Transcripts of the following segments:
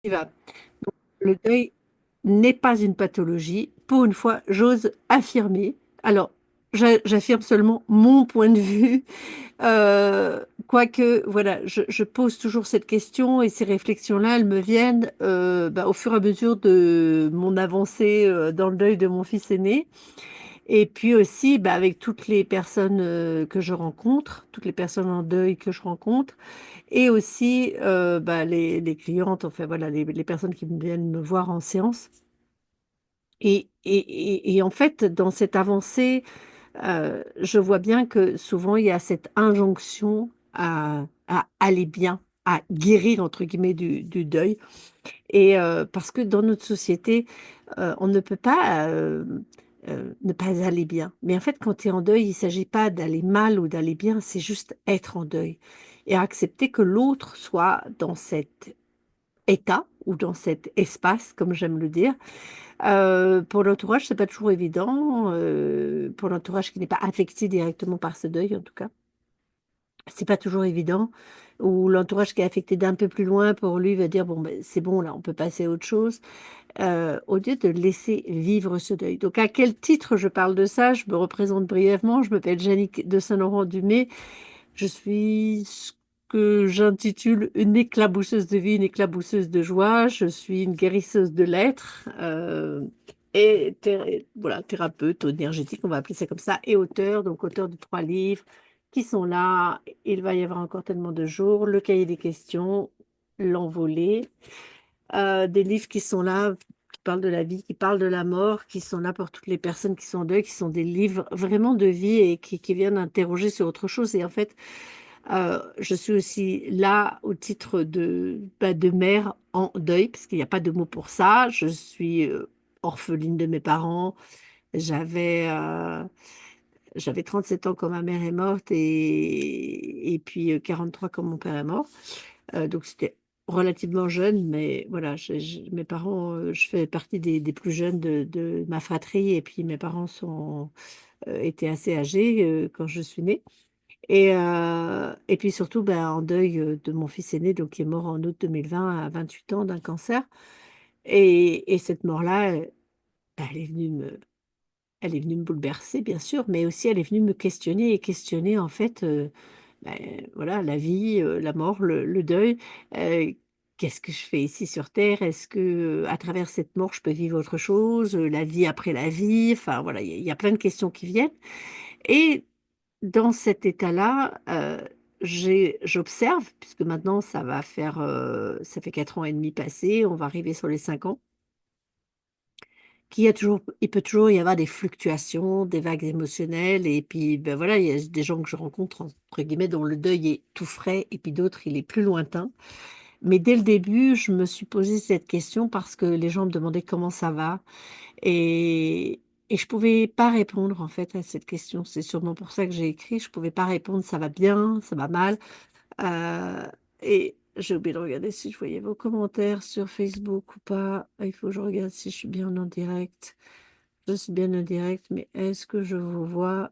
y va. Le deuil n'est pas une pathologie. Pour une fois, j'ose affirmer. Alors, j'affirme seulement mon point de vue. Quoique, voilà, je pose toujours cette question et ces réflexions-là, elles me viennent au fur et à mesure de mon avancée dans le deuil de mon fils aîné. Et puis aussi, avec toutes les personnes que je rencontre, toutes les personnes en deuil que je rencontre. Et aussi les clientes, enfin voilà, les personnes qui viennent me voir en séance. Et en fait, dans cette avancée, je vois bien que souvent il y a cette injonction à aller bien, à guérir entre guillemets du deuil. Et parce que dans notre société, on ne peut pas ne pas aller bien. Mais en fait, quand tu es en deuil, il ne s'agit pas d'aller mal ou d'aller bien, c'est juste être en deuil et accepter que l'autre soit dans cet état ou dans cet espace, comme j'aime le dire. Pour l'entourage, c'est pas toujours évident. Pour l'entourage qui n'est pas affecté directement par ce deuil, en tout cas, c'est pas toujours évident. Ou l'entourage qui est affecté d'un peu plus loin, pour lui, va dire, bon, ben, c'est bon, là, on peut passer à autre chose, au lieu de laisser vivre ce deuil. Donc, à quel titre je parle de ça? Je me représente brièvement. Je m'appelle Jannick de Saint-Laurent-du-May. Je suis ce que j'intitule une éclabousseuse de vie, une éclabousseuse de joie. Je suis une guérisseuse de l'être et voilà, thérapeute énergétique, on va appeler ça comme ça, et auteur, donc auteur de 3 livres qui sont là. Il va y avoir encore tellement de jours. Le cahier des questions, l'envolée, des livres qui sont là, qui parlent de la vie, qui parlent de la mort, qui sont là pour toutes les personnes qui sont en deuil, qui sont des livres vraiment de vie et qui viennent interroger sur autre chose. Et en fait, je suis aussi là au titre de mère en deuil, parce qu'il n'y a pas de mot pour ça. Je suis orpheline de mes parents. J'avais euh, j'avais 37 ans quand ma mère est morte et puis 43 quand mon père est mort. Donc c'était relativement jeune, mais voilà, mes parents, je fais partie des plus jeunes de ma fratrie et puis mes parents étaient assez âgés quand je suis née. Et puis surtout, en deuil de mon fils aîné, donc qui est mort en août 2020 à 28 ans d'un cancer. Et cette mort-là, elle est venue elle est venue me bouleverser, bien sûr, mais aussi elle est venue me questionner et questionner en fait, voilà, la vie, la mort, le deuil. Euh, Qu'est-ce que je fais ici sur Terre? Est-ce que à travers cette mort, je peux vivre autre chose? La vie après la vie? Enfin voilà, il y a plein de questions qui viennent. Et dans cet état-là, j'observe, puisque maintenant ça fait 4 ans et demi passés, on va arriver sur les 5 ans, il peut toujours y avoir des fluctuations, des vagues émotionnelles, et puis ben voilà, il y a des gens que je rencontre entre guillemets dont le deuil est tout frais, et puis d'autres il est plus lointain. Mais dès le début, je me suis posé cette question parce que les gens me demandaient comment ça va, et et je pouvais pas répondre en fait à cette question. C'est sûrement pour ça que j'ai écrit. Je pouvais pas répondre ça va bien, ça va mal. Euh, et j'ai oublié de regarder si je voyais vos commentaires sur Facebook ou pas. Il faut que je regarde si je suis bien en direct. Je suis bien en direct, mais est-ce que je vous vois?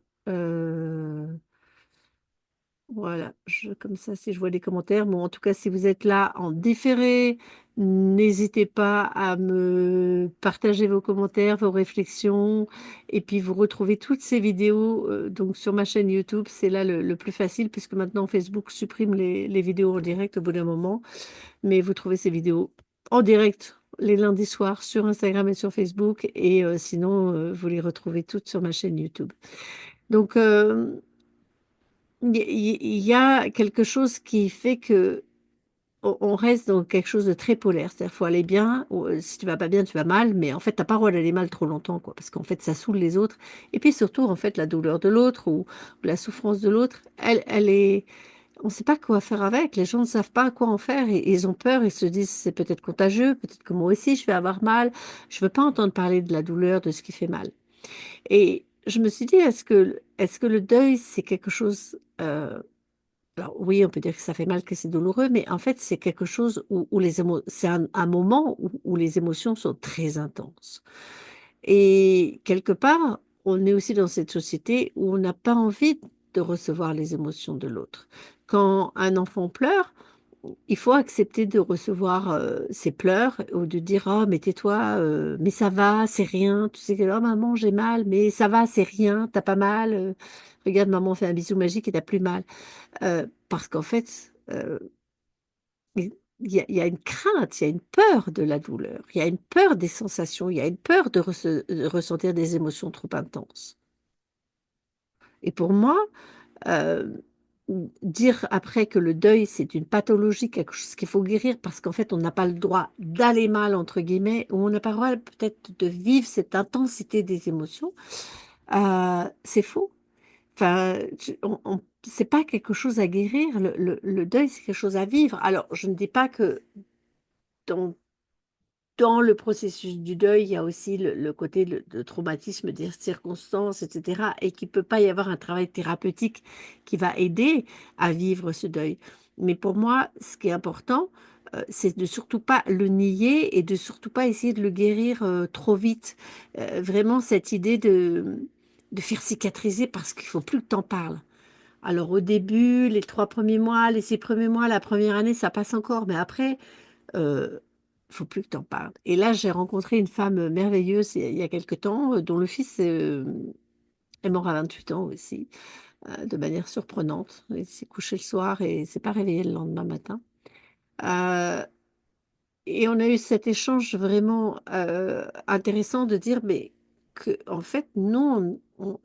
Voilà, comme ça, si je vois des commentaires. Bon, en tout cas, si vous êtes là en différé, n'hésitez pas à me partager vos commentaires, vos réflexions. Et puis, vous retrouvez toutes ces vidéos donc sur ma chaîne YouTube. C'est là le plus facile, puisque maintenant, Facebook supprime les vidéos en direct au bout d'un moment. Mais vous trouvez ces vidéos en direct les lundis soirs sur Instagram et sur Facebook. Et sinon, vous les retrouvez toutes sur ma chaîne YouTube. Donc, il y a quelque chose qui fait que on reste dans quelque chose de très polaire. C'est-à-dire, faut aller bien, ou, si tu vas pas bien, tu vas mal, mais en fait, t'as pas le droit d'aller mal trop longtemps, quoi, parce qu'en fait, ça saoule les autres. Et puis surtout, en fait, la douleur de l'autre ou la souffrance de l'autre, elle est, on sait pas quoi faire avec. Les gens ne savent pas quoi en faire et ils ont peur. Ils se disent, c'est peut-être contagieux, peut-être que moi aussi, je vais avoir mal. Je veux pas entendre parler de la douleur, de ce qui fait mal. Et je me suis dit, est-ce que le deuil, c'est quelque chose alors oui, on peut dire que ça fait mal, que c'est douloureux, mais en fait, c'est quelque chose où c'est un moment où les émotions sont très intenses. Et quelque part, on est aussi dans cette société où on n'a pas envie de recevoir les émotions de l'autre. Quand un enfant pleure, il faut accepter de recevoir ses pleurs ou de dire oh mais tais-toi, mais ça va, c'est rien. Tu sais que oh maman j'ai mal, mais ça va, c'est rien, t'as pas mal. Regarde maman fait un bisou magique et t'as plus mal. Parce qu'en fait, il y a une crainte, il y a une peur de la douleur, il y a une peur des sensations, il y a une peur de ressentir des émotions trop intenses. Et pour moi, euh, dire après que le deuil, c'est une pathologie, quelque chose qu'il faut guérir parce qu'en fait, on n'a pas le droit d'aller mal, entre guillemets, ou on n'a pas le droit peut-être de vivre cette intensité des émotions, c'est faux. Enfin, c'est pas quelque chose à guérir. Le deuil, c'est quelque chose à vivre. Alors, je ne dis pas que dans dans le processus du deuil, il y a aussi le côté de traumatisme des circonstances, etc. Et qu'il ne peut pas y avoir un travail thérapeutique qui va aider à vivre ce deuil. Mais pour moi, ce qui est important, c'est de surtout pas le nier et de surtout pas essayer de le guérir trop vite. Vraiment, cette idée de faire cicatriser parce qu'il faut plus que tu en parles. Alors au début, les 3 premiers mois, les 6 premiers mois, la première année, ça passe encore. Mais après, euh, faut plus que tu en parles. Et là, j'ai rencontré une femme merveilleuse il y a quelque temps, dont le fils est mort à 28 ans aussi, de manière surprenante. Il s'est couché le soir et s'est pas réveillé le lendemain matin. Euh, et on a eu cet échange vraiment intéressant de dire, mais que en fait, nous,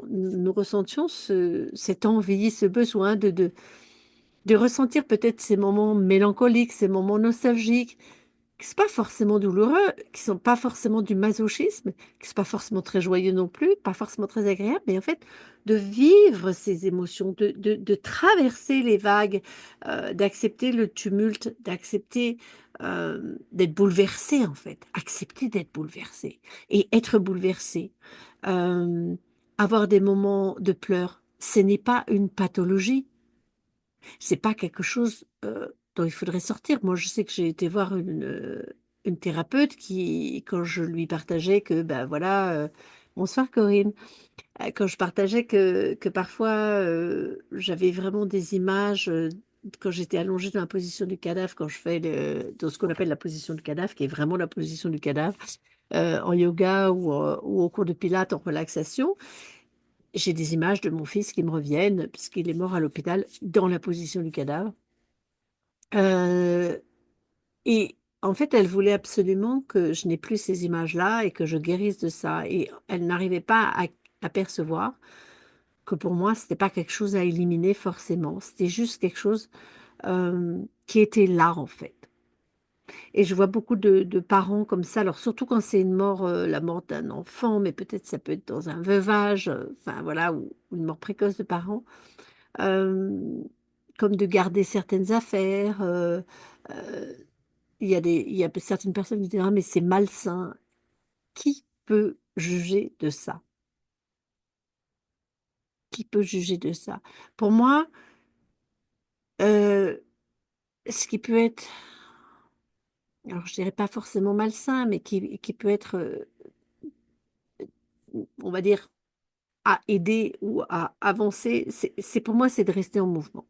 nous ressentions cette envie, ce besoin de ressentir peut-être ces moments mélancoliques, ces moments nostalgiques, qui sont pas forcément douloureux, qui sont pas forcément du masochisme, qui sont pas forcément très joyeux non plus, pas forcément très agréables, mais en fait, de vivre ces émotions, de traverser les vagues, d'accepter le tumulte, d'accepter d'être bouleversé, en fait, accepter d'être bouleversé et être bouleversé. Euh, avoir des moments de pleurs, ce n'est pas une pathologie, c'est pas quelque chose dont il faudrait sortir. Moi, je sais que j'ai été voir une thérapeute qui, quand je lui partageais que, ben voilà, bonsoir Corinne, quand je partageais que parfois j'avais vraiment des images, quand j'étais allongée dans la position du cadavre, quand je fais dans ce qu'on appelle la position du cadavre, qui est vraiment la position du cadavre, en yoga ou au cours de pilates en relaxation, j'ai des images de mon fils qui me reviennent, puisqu'il est mort à l'hôpital dans la position du cadavre. Euh, et en fait, elle voulait absolument que je n'ai plus ces images-là et que je guérisse de ça. Et elle n'arrivait pas à percevoir que pour moi, c'était pas quelque chose à éliminer forcément. C'était juste quelque chose qui était là, en fait. Et je vois beaucoup de parents comme ça. Alors, surtout quand c'est une mort, la mort d'un enfant, mais peut-être ça peut être dans un veuvage, enfin voilà, ou une mort précoce de parents, euh, comme de garder certaines affaires. Euh, il y a certaines personnes qui disent, ah, mais c'est malsain. Qui peut juger de ça? Qui peut juger de ça? Pour moi, euh, ce qui peut être, alors je dirais pas forcément malsain, mais qui peut être, on va dire, à aider ou à avancer, pour moi, c'est de rester en mouvement.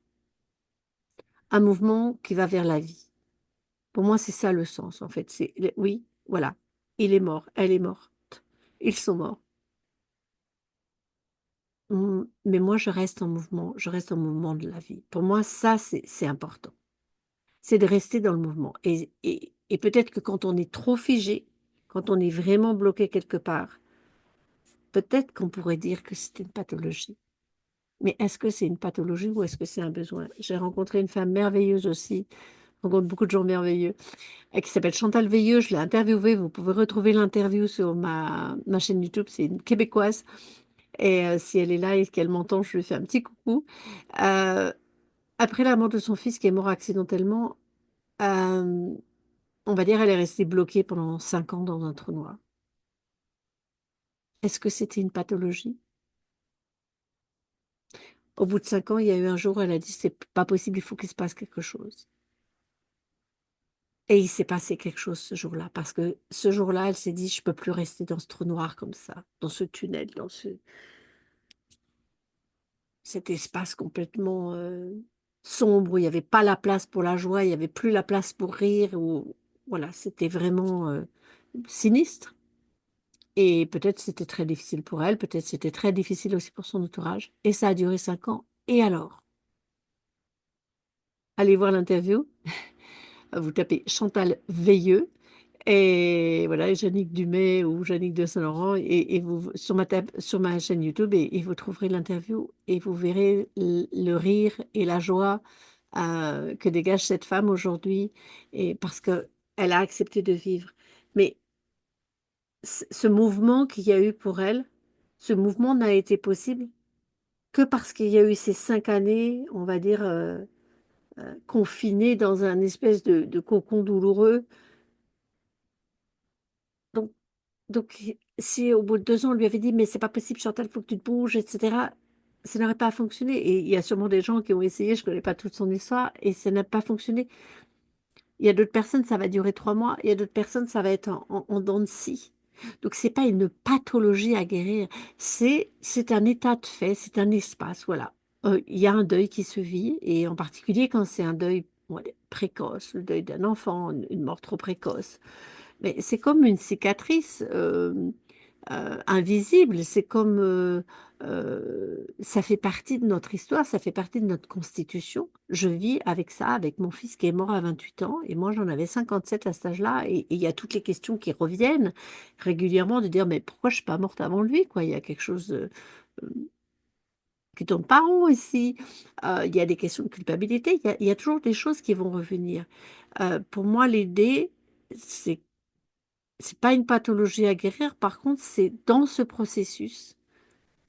Un mouvement qui va vers la vie. Pour moi, c'est ça le sens, en fait. Oui, voilà, il est mort, elle est morte, ils sont morts. Mais moi, je reste en mouvement, je reste en mouvement de la vie. Pour moi, ça, c'est important. C'est de rester dans le mouvement. Et peut-être que quand on est trop figé, quand on est vraiment bloqué quelque part, peut-être qu'on pourrait dire que c'est une pathologie. Mais est-ce que c'est une pathologie ou est-ce que c'est un besoin? J'ai rencontré une femme merveilleuse aussi, je rencontre beaucoup de gens merveilleux, qui s'appelle Chantal Veilleux. Je l'ai interviewée. Vous pouvez retrouver l'interview sur ma chaîne YouTube. C'est une Québécoise. Et si elle est là et qu'elle m'entend, je lui fais un petit coucou. Euh, Après la mort de son fils qui est mort accidentellement, euh, on va dire elle est restée bloquée pendant 5 ans dans un trou noir. Est-ce que c'était une pathologie? Au bout de 5 ans, il y a eu un jour, elle a dit, c'est pas possible, il faut qu'il se passe quelque chose. Et il s'est passé quelque chose ce jour-là, parce que ce jour-là, elle s'est dit, je peux plus rester dans ce trou noir comme ça, dans ce tunnel, cet espace complètement. sombre, où il n'y avait pas la place pour la joie, il n'y avait plus la place pour rire, ou voilà, c'était vraiment sinistre. Et peut-être c'était très difficile pour elle, peut-être c'était très difficile aussi pour son entourage. Et ça a duré 5 ans. Et alors, allez voir l'interview, vous tapez Chantal Veilleux, et voilà, Yannick Dumay ou Yannick de Saint-Laurent, et vous, sur ma chaîne YouTube, et vous trouverez l'interview, et vous verrez le rire et la joie que dégage cette femme aujourd'hui, et parce que elle a accepté de vivre. Mais ce mouvement qu'il y a eu pour elle, ce mouvement n'a été possible que parce qu'il y a eu ces 5 années, on va dire, confinée dans un espèce de cocon douloureux. Donc, donc, si au bout de 2 ans, on lui avait dit, mais c'est pas possible, Chantal, il faut que tu te bouges, etc., ça n'aurait pas fonctionné. Et il y a sûrement des gens qui ont essayé, je connais pas toute son histoire, et ça n'a pas fonctionné. Il y a d'autres personnes, ça va durer 3 mois. Il y a d'autres personnes, ça va être en dents de scie. Donc, c'est pas une pathologie à guérir. C'est un état de fait, c'est un espace. Voilà. Il y a un deuil qui se vit, et en particulier quand c'est un deuil, ouais, précoce, le deuil d'un enfant, une mort trop précoce. Mais c'est comme une cicatrice invisible. C'est comme ça fait partie de notre histoire, ça fait partie de notre constitution. Je vis avec ça, avec mon fils qui est mort à 28 ans, et moi j'en avais 57 à cet âge-là, et il y a toutes les questions qui reviennent régulièrement de dire mais pourquoi je suis pas morte avant lui, quoi. Il y a quelque chose qui tourne pas rond ici. Il y a des questions de culpabilité. Il y a toujours des choses qui vont revenir. Pour moi, l'idée, c'est pas une pathologie à guérir. Par contre, c'est dans ce processus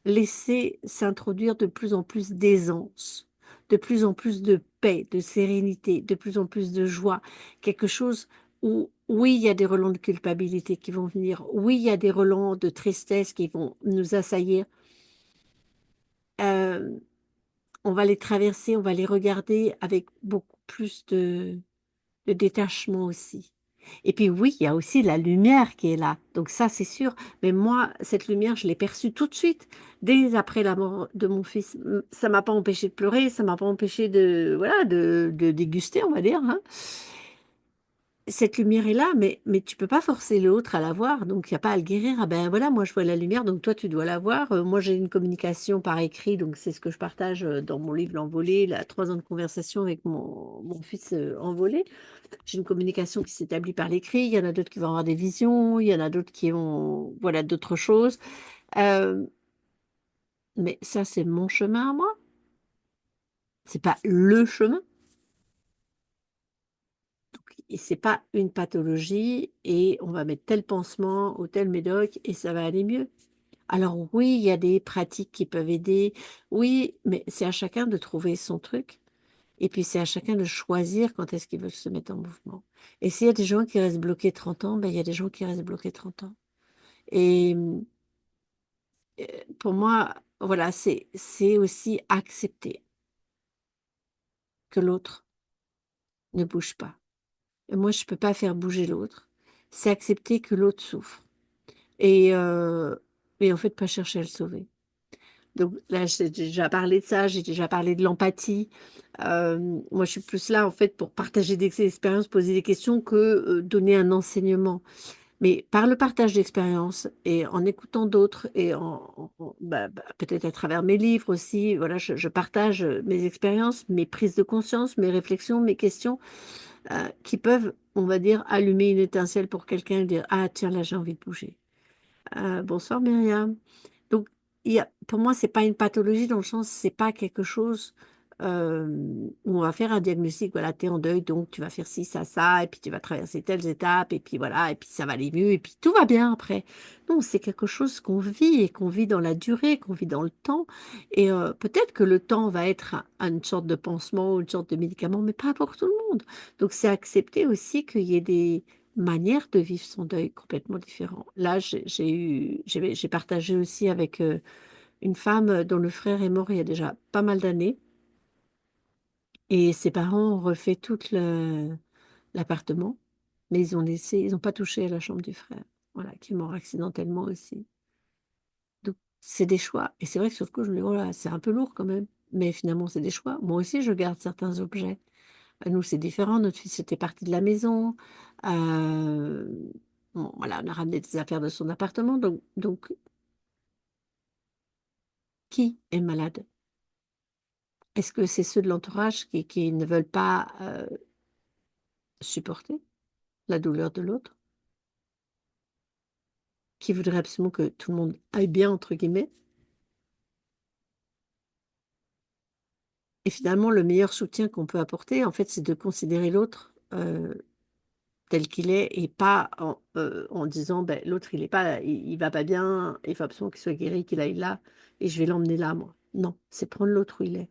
laisser s'introduire de plus en plus d'aisance, de plus en plus de paix, de sérénité, de plus en plus de joie. Quelque chose où, oui, il y a des relents de culpabilité qui vont venir. Oui, il y a des relents de tristesse qui vont nous assaillir. Euh, on va les traverser, on va les regarder avec beaucoup plus de détachement aussi. Et puis oui, il y a aussi la lumière qui est là. Donc ça, c'est sûr. Mais moi, cette lumière, je l'ai perçue tout de suite, dès après la mort de mon fils. Ça m'a pas empêché de pleurer, ça m'a pas empêché de, voilà, de déguster, on va dire, hein. Cette lumière est là, mais tu peux pas forcer l'autre à la voir, donc il n'y a pas à le guérir. Ah ben voilà, moi je vois la lumière, donc toi tu dois la voir. Moi j'ai une communication par écrit, donc c'est ce que je partage dans mon livre L'Envolée, la 3 ans de conversation avec mon fils envolé. J'ai une communication qui s'établit par l'écrit. Il y en a d'autres qui vont avoir des visions, il y en a d'autres qui ont, voilà, d'autres choses. Euh, mais ça, c'est mon chemin à moi. C'est pas le chemin. Et c'est pas une pathologie et on va mettre tel pansement ou tel médoc et ça va aller mieux. Alors oui, il y a des pratiques qui peuvent aider. Oui, mais c'est à chacun de trouver son truc. Et puis c'est à chacun de choisir quand est-ce qu'il veut se mettre en mouvement. Et s'il y a des gens qui restent bloqués 30 ans, ben, il y a des gens qui restent bloqués 30 ans. Et euh, pour moi, voilà, c'est aussi accepter que l'autre ne bouge pas. Et moi, je ne peux pas faire bouger l'autre. C'est accepter que l'autre souffre. Et, euh, et en fait, pas chercher à le sauver. Donc là, j'ai déjà parlé de ça, j'ai déjà parlé de l'empathie. Moi, je suis plus là, en fait, pour partager des expériences, poser des questions que donner un enseignement. Mais par le partage d'expériences et en écoutant d'autres et peut-être à travers mes livres aussi, voilà, je partage mes expériences, mes prises de conscience, mes réflexions, mes questions qui peuvent, on va dire, allumer une étincelle pour quelqu'un et dire, ah tiens, là j'ai envie de bouger. Bonsoir Myriam. Donc, pour moi, c'est pas une pathologie dans le sens, c'est pas quelque chose euh, où on va faire un diagnostic. Voilà, tu es en deuil, donc tu vas faire ci, ça, et puis tu vas traverser telles étapes, et puis voilà, et puis ça va aller mieux, et puis tout va bien après. Non, c'est quelque chose qu'on vit et qu'on vit dans la durée, qu'on vit dans le temps. Et peut-être que le temps va être une sorte de pansement ou une sorte de médicament, mais pas pour tout le monde. Donc, c'est accepter aussi qu'il y ait des manière de vivre son deuil complètement différent. Là, j'ai partagé aussi avec une femme dont le frère est mort il y a déjà pas mal d'années et ses parents ont refait tout l'appartement, mais ils n'ont pas touché à la chambre du frère, voilà, qui est mort accidentellement aussi. Donc, c'est des choix. Et c'est vrai que sur le coup, je me dis, oh là, c'est un peu lourd quand même. mais finalement, c'est des choix. Moi aussi, je garde certains objets. Nous, c'est différent. Notre fils était parti de la maison. Bon, voilà, on a ramené des affaires de son appartement. Donc, qui est malade? Est-ce que c'est ceux de l'entourage qui ne veulent pas supporter la douleur de l'autre, qui voudraient absolument que tout le monde aille bien, entre guillemets? Et finalement, le meilleur soutien qu'on peut apporter, en fait, c'est de considérer l'autre tel qu'il est et pas en disant ben, l'autre, il est pas, il va pas bien, il faut absolument qu'il soit guéri, qu'il aille là, et je vais l'emmener là, moi. Non, c'est prendre l'autre où il est.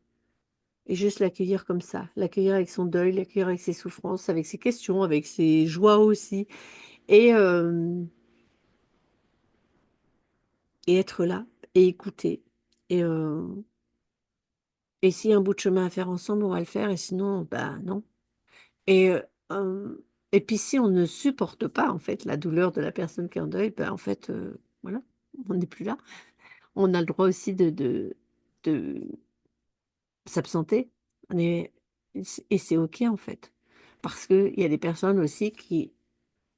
Et juste l'accueillir comme ça, l'accueillir avec son deuil, l'accueillir avec ses souffrances, avec ses questions, avec ses joies aussi, et, euh, et être là, et écouter. Et, euh, et s'il y a un bout de chemin à faire ensemble, on va le faire, et sinon, bah non. Et, euh, euh, et puis si on ne supporte pas, en fait, la douleur de la personne qui est en deuil, ben, en fait, voilà, on n'est plus là. On a le droit aussi de s'absenter. Et c'est OK, en fait. Parce qu'il y a des personnes aussi qui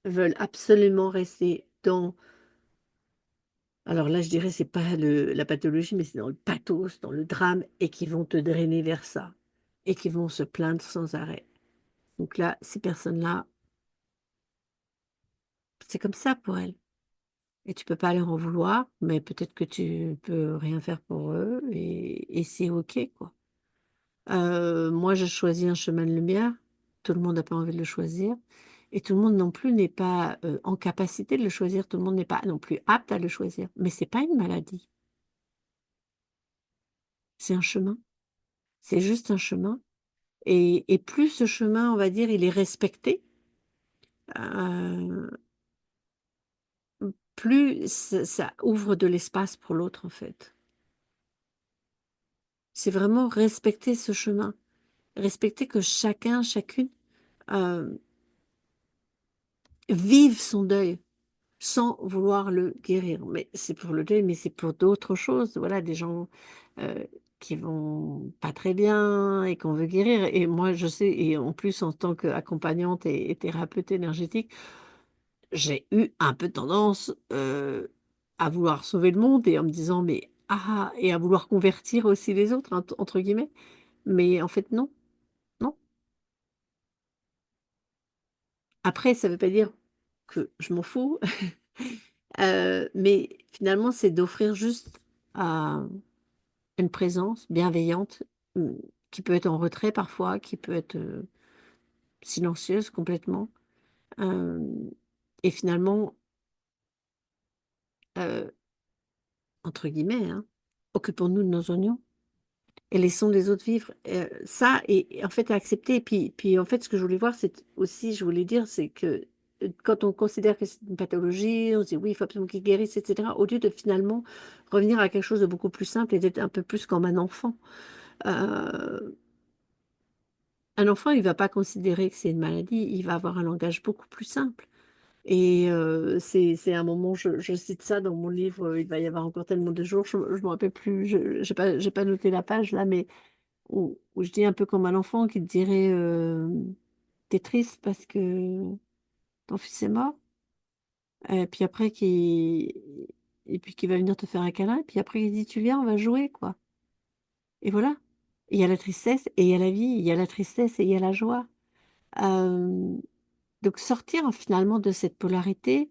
veulent absolument rester dans, alors là, je dirais, c'est pas la pathologie, mais c'est dans le pathos, dans le drame, et qui vont te drainer vers ça, et qui vont se plaindre sans arrêt. Donc là, ces personnes-là, c'est comme ça pour elles. Et tu peux pas leur en vouloir, mais peut-être que tu peux rien faire pour eux, et c'est OK, quoi. Moi, je choisis un chemin de lumière. Tout le monde n'a pas envie de le choisir. Et tout le monde non plus n'est pas en capacité de le choisir. Tout le monde n'est pas non plus apte à le choisir. Mais c'est pas une maladie. C'est un chemin. C'est juste un chemin. Et plus ce chemin, on va dire, il est respecté, euh, plus ça ouvre de l'espace pour l'autre, en fait. C'est vraiment respecter ce chemin. Respecter que chacun, chacune euh, vive son deuil sans vouloir le guérir. Mais c'est pour le deuil, mais c'est pour d'autres choses. Voilà, des gens euh, qui vont pas très bien et qu'on veut guérir. Et moi, je sais, et en plus, en tant qu'accompagnante et thérapeute énergétique, j'ai eu un peu tendance à vouloir sauver le monde et en me disant, mais ah, et à vouloir convertir aussi les autres, entre guillemets. Mais en fait, non, non. Après, ça veut pas dire que je m'en fous, mais finalement, c'est d'offrir juste une présence bienveillante, qui peut être en retrait parfois, qui peut être silencieuse complètement. Hem et finalement, heu, entre guillemets, hein, «occupons-nous de nos oignons et laissons les autres vivre». Ça et en fait accepter et puis en fait ce que je voulais voir c'est aussi je voulais dire c'est que, quand on considère que c'est une pathologie, on se dit: «Oui, il faut absolument qu'il guérisse» et cetera, au lieu de finalement revenir à quelque chose de beaucoup plus simple et d'être un peu plus comme un enfant. Heu Un enfant, il va pas considérer que c'est une maladie, il va avoir un langage beaucoup plus simple et c'est un moment je cite ça dans mon livre, il va y avoir encore tellement de jours, je me rappelle plus, je j'ai pas noté la page là, mais où je dis un peu comme un enfant qui te dirait, «Tu es triste parce que ton fils est mort?» et puis après et puis qui va venir te faire un câlin, et puis après il dit: «Tu viens, on va jouer, quoi» et voilà. Il y a la tristesse et il y a la vie, il y a la tristesse et il y a la joie. Hem Donc sortir finalement de cette polarité,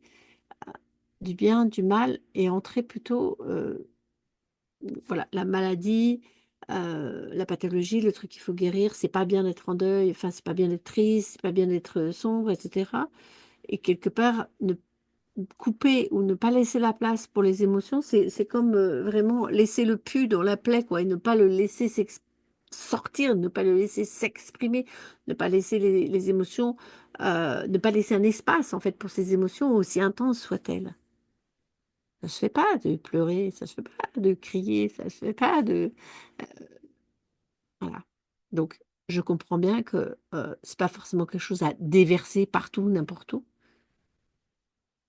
du bien, du mal et entrer plutôt, voilà, la maladie, la pathologie, le truc qu'il faut guérir, c'est pas bien d'être en deuil, enfin, c'est pas bien d'être triste, c'est pas bien d'être, sombre et cetera et quelque part, ne couper ou ne pas laisser la place pour les émotions, c'est comme, vraiment laisser le pus dans la plaie, quoi et ne pas le laisser sortir, ne pas le laisser s'exprimer, ne pas laisser les émotions, ne pas laisser un espace, en fait, pour ces émotions, aussi intenses soient-elles. Ça se fait pas de pleurer, ça se fait pas de crier, ça se fait pas de voilà. Donc je comprends bien que, c'est pas forcément quelque chose à déverser partout, n'importe où,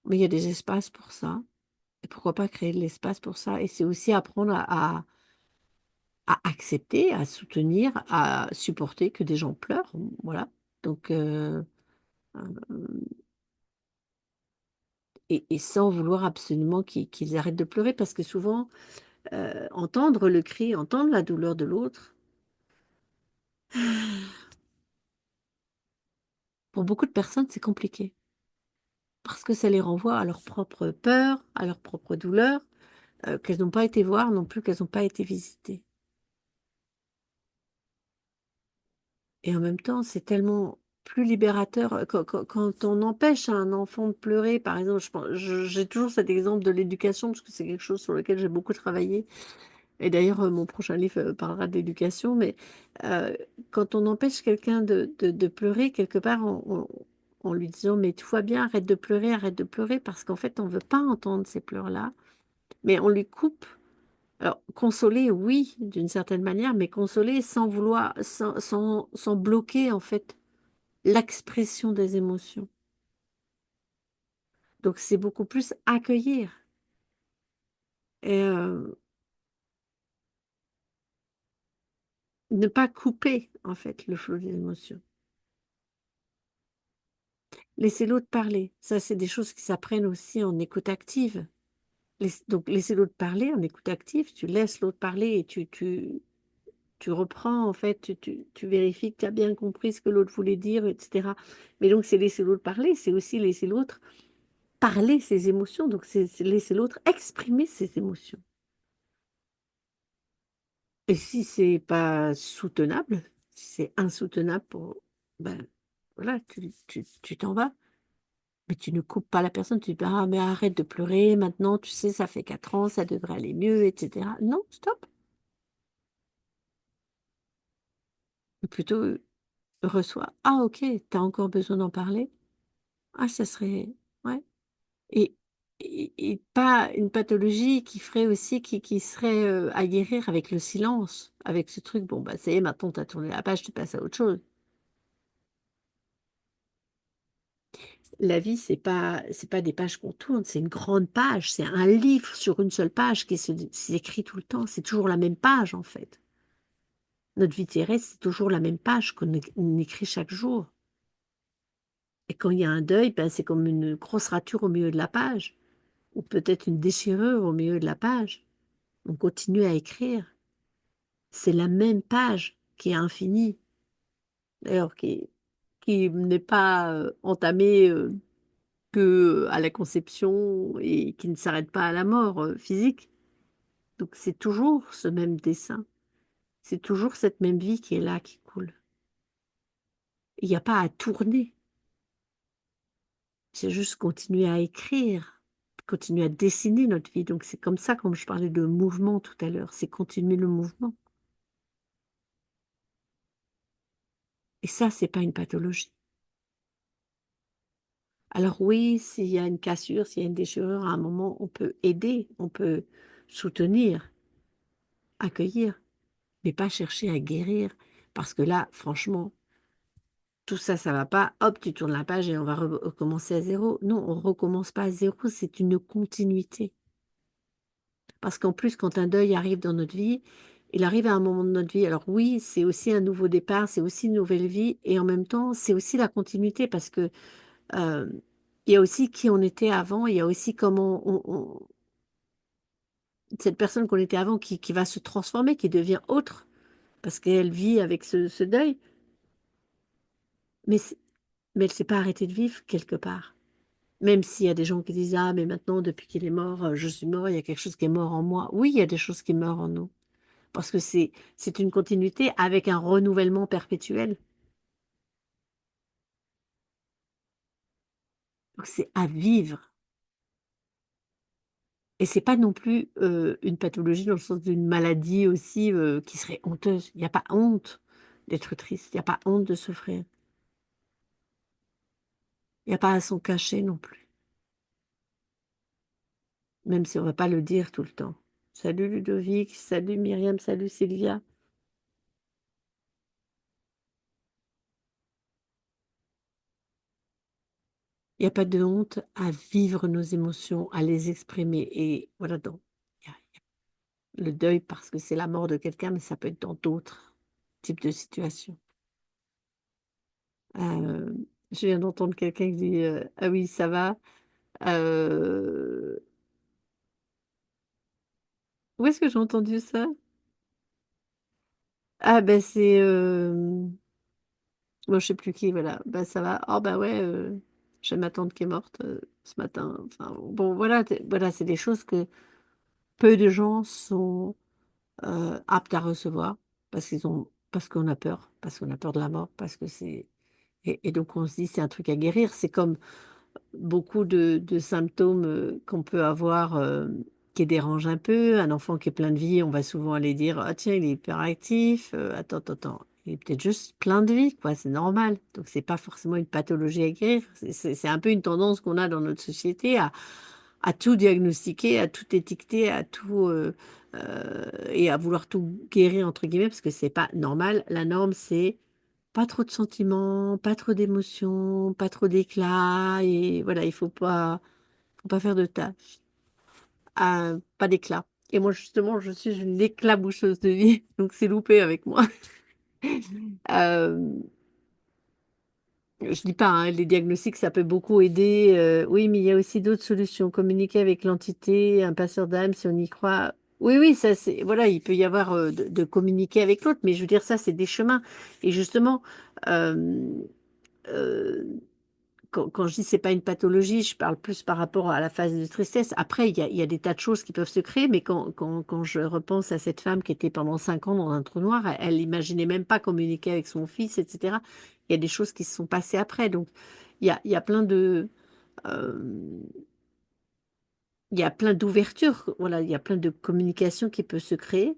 mais il y a des espaces pour ça. Et pourquoi pas créer de l'espace pour ça? Et c'est aussi apprendre à à accepter, à soutenir, à supporter que des gens pleurent, voilà. Donc et sans vouloir absolument qu'ils arrêtent de pleurer parce que souvent, entendre le cri, entendre la douleur de l'autre, pour beaucoup de personnes, c'est compliqué. Parce que ça les renvoie à leur propre peur, à leur propre douleur, qu'elles n'ont pas été voir non plus, qu'elles n'ont pas été visiter. Et en même temps, c'est tellement plus libérateur, quand on empêche un enfant de pleurer, par exemple, j'ai toujours cet exemple de l'éducation parce que c'est quelque chose sur lequel j'ai beaucoup travaillé et d'ailleurs, mon prochain livre, parlera d'éducation, mais heu, quand on empêche quelqu'un de pleurer quelque part en lui disant: «Mais tout va bien, arrête de pleurer» parce qu'en fait, on veut pas entendre ces pleurs-là, mais on lui coupe. Alors, consoler, oui, d'une certaine manière, mais consoler sans vouloir, sans bloquer, en fait, l'expression des émotions. Donc c'est beaucoup plus accueillir et ne pas couper, en fait, le flot des émotions. Laisser l'autre parler, ça, c'est des choses qui s'apprennent aussi en écoute active. Donc laisser l'autre parler en écoute active, tu laisses l'autre parler et tu reprends, en fait, tu vérifies que tu as bien compris ce que l'autre voulait dire et cetera. Mais donc c'est laisser l'autre parler, c'est aussi laisser l'autre parler ses émotions, donc c'est laisser l'autre exprimer ses émotions. Et si c'est pas soutenable, si c'est insoutenable pour ben, voilà, tu t'en vas. Mais tu ne coupes pas la personne, tu dis pas: «Ah mais arrête de pleurer maintenant, tu sais, ça fait 4 ans, ça devrait aller mieux» et cetera. Non, stop. Plutôt, reçois: «Ah OK, tu as encore besoin d'en parler? Ah ça serait» ouais et et pas une pathologie qui ferait aussi qui serait, à guérir avec le silence, avec ce truc: «Bon bah ça y est maintenant tu as tourné la page, tu passes à autre chose». La vie c'est pas des pages qu'on tourne, c'est une grande page, c'est un livre sur une seule page qui s'écrit tout le temps, c'est toujours la même page en fait. Notre vie terrestre, c'est toujours la même page qu'on écrit chaque jour et quand il y a un deuil, ben, c'est comme une grosse rature au milieu de la page ou peut-être une déchirure au milieu de la page. On continue à écrire. C'est la même page qui est infinie, d'ailleurs qui n'est pas, entamée, qu'à la conception et qui ne s'arrête pas à la mort, physique. Donc c'est toujours ce même dessin, c'est toujours cette même vie qui est là, qui coule. Il y a pas à tourner. C'est juste continuer à écrire, continuer à dessiner notre vie. Donc c'est comme ça, comme je parlais de mouvement tout à l'heure, c'est continuer le mouvement. Et ça, c'est pas une pathologie. Alors oui, s'il y a une cassure, s'il y a une déchirure, à un moment, on peut aider, on peut soutenir, accueillir, mais pas chercher à guérir. Parce que là, franchement, tout ça, ça va pas. Hop, tu tournes la page et on va recommencer à zéro. Non, on recommence pas à zéro, c'est une continuité. Parce qu'en plus, quand un deuil arrive dans notre vie, il arrive à un moment de notre vie. Alors oui, c'est aussi un nouveau départ, c'est aussi une nouvelle vie et en même temps, c'est aussi la continuité parce que, hem, il y a aussi qui on était avant, il y a aussi comment on cette personne qu'on était avant qui va se transformer, qui devient autre parce qu'elle vit avec ce deuil, mais c'est mais elle s'est pas arrêtée de vivre quelque part. Même s'il y a des gens qui disent: «Ah mais maintenant depuis qu'il est mort, je suis mort, il y a quelque chose qui est mort en moi». Oui, il y a des choses qui meurent en nous. Parce que c'est une continuité avec un renouvellement perpétuel. Donc c'est à vivre et c'est pas non plus, une pathologie dans le sens d'une maladie aussi, qui serait honteuse. Il y a pas honte d'être triste, il y a pas honte de souffrir. Il y a pas à s'en cacher non plus, même si on va pas le dire tout le temps. Salut Ludovic, salut Myriam, salut Sylvia. Il y a pas de honte à vivre nos émotions, à les exprimer et voilà donc. le deuil parce que c'est la mort de quelqu'un, mais ça peut être dans d'autres types de situations. Je viens d'entendre quelqu'un qui dit, «Ah oui, ça va». Heu, Où est-ce que j'ai entendu ça? Ah ben c'est, bon, je sais plus qui, voilà. «Bah, ça va». «Oh bah ouais, j'ai ma tante qui est morte, ce matin». Enfin bon, voilà, voilà, c'est des choses que peu de gens sont, aptes à recevoir parce qu'on a peur, parce qu'on a peur de la mort, parce que c'est et donc on se dit: «C'est un truc à guérir». C'est comme beaucoup de symptômes, qu'on peut avoir, qui dérangent un peu. Un enfant qui est plein de vie, on va souvent aller dire: «Ah tiens, il est hyperactif, attends, attends, attends, il est peut-être juste plein de vie, quoi, c'est normal». Donc c'est pas forcément une pathologie à guérir. C'est un peu une tendance qu'on a dans notre société à tout diagnostiquer, à tout étiqueter, à tout, et à vouloir tout «guérir» entre guillemets, parce que c'est pas normal. La norme, c'est pas trop de sentiments, pas trop d'émotions, pas trop d'éclat et voilà, il faut pas faire de tâches. Pas d'éclat et moi justement, je suis une éclaboussseuse de vie, donc c'est loupé avec moi. Hem, je dis pas, hein, les diagnostics, ça peut beaucoup aider, oui, mais il y a aussi d'autres solutions. Communiquer avec l'entité, un passeur d'âme, si on y croit. Oui, oui, ça c'est voilà, il peut y avoir, de communiquer avec l'autre, mais je veux dire ça, c'est des chemins et justement, hem, heu quand je dis: «C'est pas une pathologie», je parle plus par rapport à la phase de tristesse. Après, il y a des tas de choses qui peuvent se créer, mais quand je repense à cette femme qui était pendant 5 ans dans un trou noir, elle imaginait même pas communiquer avec son fils et cetera. Il y a des choses qui se sont passées après, donc il y a plein de, hem, il y a plein d'ouvertures, voilà, il y a plein de communication qui peut se créer.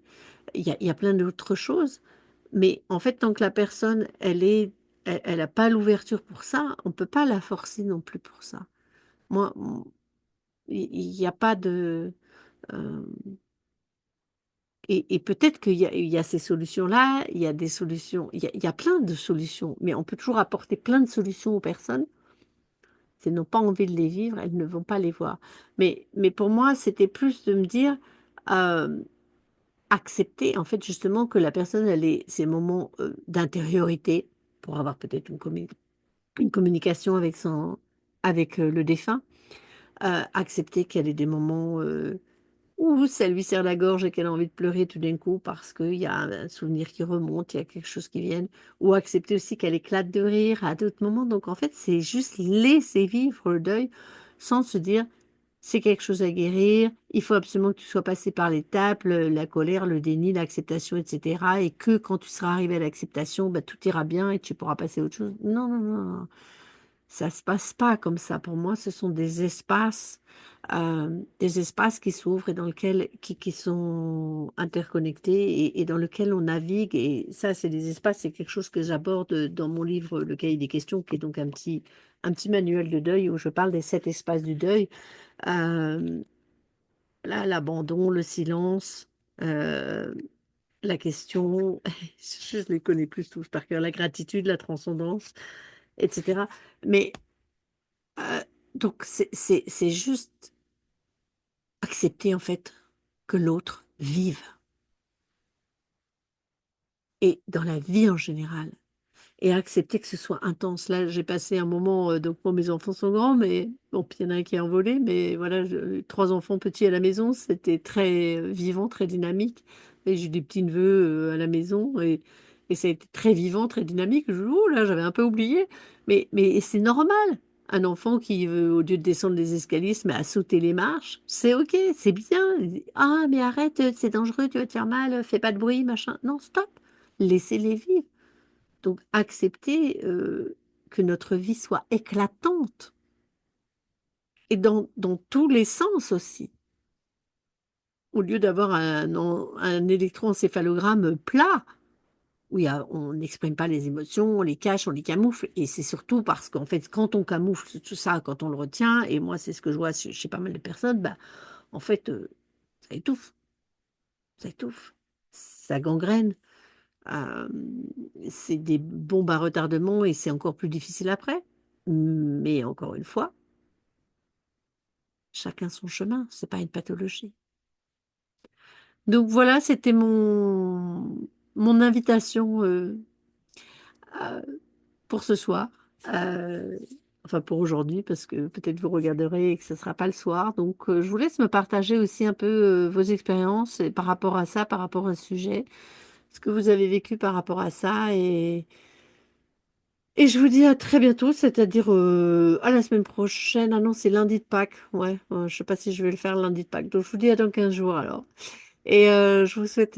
Il y a plein d'autres choses, mais en fait, tant que la personne, elle a pas l'ouverture pour ça, on peut pas la forcer non plus pour ça. Moi, il y a pas de, hem et peut-être qu'il y a ces solutions-là, il y a des solutions il y a plein de solutions, mais on peut toujours apporter plein de solutions aux personnes. Si elles n'ont pas envie de les vivre, elles ne vont pas les voir. Mais pour moi, c'était plus de me dire, hem, accepter en fait justement que la personne elle ait ces moments, d'intériorité pour avoir peut-être une communication avec, le défunt. Accepter qu'elle ait des moments, ou ça lui serre la gorge et qu'elle a envie de pleurer tout d'un coup parce qu'il y a un souvenir qui remonte, il y a quelque chose qui vient, ou accepter aussi qu'elle éclate de rire à d'autres moments. Donc en fait, c'est juste laisser vivre le deuil sans se dire: «C'est quelque chose à guérir, il faut absolument que tu sois passé par l'étape, la colère, le déni, l'acceptation et cetera et que quand tu seras arrivé à l'acceptation, bah, tout ira bien et tu pourras passer à autre chose». Non, non, non, non. Ça se passe pas comme ça. Pour moi, ce sont des espaces qui s'ouvrent et dans lequel qui sont interconnectés et dans lequel on navigue et ça, c'est des espaces, c'est quelque chose que j'aborde, dans mon livre, Le Cahier des questions, qui est donc un petit manuel de deuil où je parle des 7 espaces du deuil. Hem, Là, l'abandon, le silence, heu, la question, je les connais plus tous par cœur, la gratitude, la transcendance et cetera. Mais donc c'est juste accepter en fait que l'autre vive et dans la vie en général et accepter que ce soit intense. Là, j'ai passé un moment, donc bon mes enfants sont grands, mais bon puis il y en a un qui est envolé, mais voilà, je 3 enfants petits à la maison, c'était très, vivant, très dynamique et j'ai des petits-neveux, à la maison et ça a été très vivant, très dynamique. Ouh là, j'avais un peu oublié, mais c'est normal. Un enfant qui veut, au lieu de descendre les escaliers, se met à sauter les marches, c'est OK, c'est bien. Il dit: «Ah mais arrête, c'est dangereux, tu vas te faire mal, fais pas de bruit, machin». Non, stop, laissez-les vivre. Donc accepter, que notre vie soit éclatante et dans tous les sens aussi. Au lieu d'avoir un électroencéphalogramme plat, où on n'exprime pas les émotions, on les cache, on les camoufle et c'est surtout parce qu'en fait, quand on camoufle tout ça, quand on le retient et moi c'est ce que je vois chez pas mal de personnes, bah, en fait, ça étouffe, ça étouffe, ça gangrène, c'est des bombes à retardement et c'est encore plus difficile après. Mais encore une fois, chacun son chemin, c'est pas une pathologie. Donc voilà, c'était mon invitation à- pour ce soir. Euh, enfin pour aujourd'hui, parce que peut-être vous regarderez et que ce ne sera pas le soir. Donc je vous laisse me partager aussi un peu vos expériences et par rapport à ça, par rapport à ce sujet, ce que vous avez vécu par rapport à ça. Et je vous dis à très bientôt, c'est-à-dire à la semaine prochaine. Ah non, c'est lundi de Pâques. Ouais, je sais pas si je vais le faire lundi de Pâques. Donc je vous dis à dans 15 jours alors. Et je vous souhaite